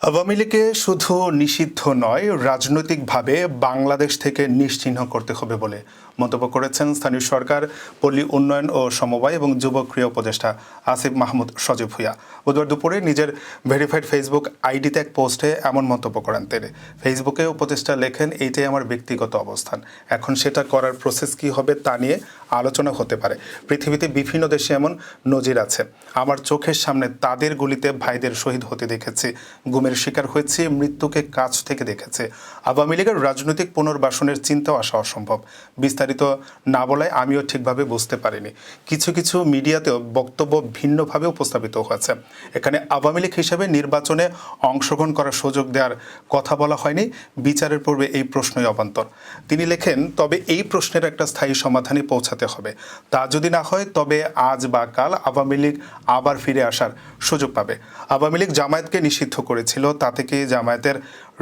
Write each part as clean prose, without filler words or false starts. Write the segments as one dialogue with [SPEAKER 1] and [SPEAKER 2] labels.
[SPEAKER 1] আওয়ামী লীগকে শুধু নিষিদ্ধ নয়, রাজনৈতিকভাবে বাংলাদেশ থেকে নিশ্চিহ্ন করতে হবে বলে মন্তব্য করেছেন স্থানীয় সরকার, পল্লী উন্নয়ন ও সমবায় এবং যুব ক্রিয়া উপদেষ্টা আসিফ মাহমুদ সজীব ভূঁইয়া। বুধবার দুপুরে নিজের ভেরিফাইড ফেসবুক আইডিতে এক পোস্টে এমন মন্তব্য করেন তিনি। ফেসবুকে উপদেষ্টা লেখেন, এইটাই আমার ব্যক্তিগত অবস্থান, এখন সেটা করার প্রসেস কী হবে তা নিয়ে আলোচনা হতে পারে। পৃথিবীতে বিভিন্ন দেশে এমন নজির আছে। আমার চোখের সামনে তাদের গুলিতে ভাইদের শহীদ হতে দেখেছি, গুমের শিকার হয়েছে, মৃত্যুকে কাছ থেকে দেখেছে। আওয়ামী লীগের রাজনৈতিক পুনর্বাসনের চিন্তাও আসা অসম্ভব। বিস্তারিত না বলায় আমিও ঠিকভাবে বুঝতে পারিনি। কিছু কিছু মিডিয়াতেও বক্তব্য ভিন্নভাবে উপস্থাপিত হয়েছে। এখানে আওয়ামী লীগ হিসেবে নির্বাচনে অংশগ্রহণ করার সুযোগ দেওয়ার কথা বলা হয়নি। বিচারের পূর্বে এই প্রশ্নই অবান্তর। তিনি লেখেন, তবে এই প্রশ্নের একটা স্থায়ী সমাধানে পৌঁছাতে হবে। তা যদি না হয় তবে আজ বা কাল আওয়ামী লীগ আবার ফিরে আসার সুযোগ পাবে। আওয়ামী লীগ জামায়াতকে নিষিদ্ধ করেছিল, তা থেকে জামায়াতের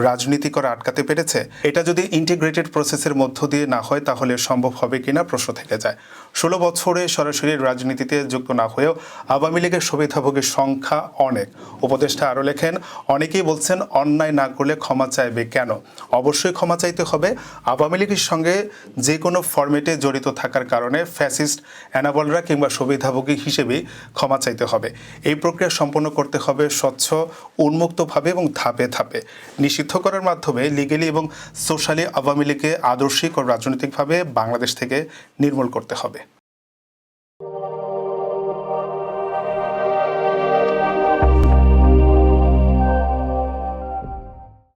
[SPEAKER 1] রাজনীতি করা আটকাতে পেরেছে? এটা যদি ইন্টিগ্রেটেড প্রসেসের মধ্য দিয়ে না হয় তাহলে সম্ভব হবে কিনা প্রশ্ন থেকে যায়। 16 বছরে সরাসরি রাজনীতিতে যুক্ত না হয়েও আওয়ামী লীগের সুবিধাভোগীর সংখ্যা অনেক। উপদেষ্টা আরও লেখেন, অনেকেই বলছেন অন্যায় না করলে ক্ষমা চাইবে কেন? অবশ্যই ক্ষমা চাইতে হবে। আওয়ামী লীগের সঙ্গে যে কোনো ফরম্যাটে জড়িত থাকার কারণে ফ্যাসিস্ট অ্যানাবলরা কিংবা সুবিধাভোগী হিসেবেই ক্ষমা চাইতে হবে। এই প্রক্রিয়া সম্পন্ন করতে হবে স্বচ্ছ, উন্মুক্তভাবে এবং ধাপে ধাপে। নিষিদ্ধ করার মাধ্যমে লিগেলি এবং সোশ্যালি আওয়ামী লীগকে আদর্শিক ও রাজনৈতিকভাবে বাংলাদেশ থেকে নির্মূল করতে হবে।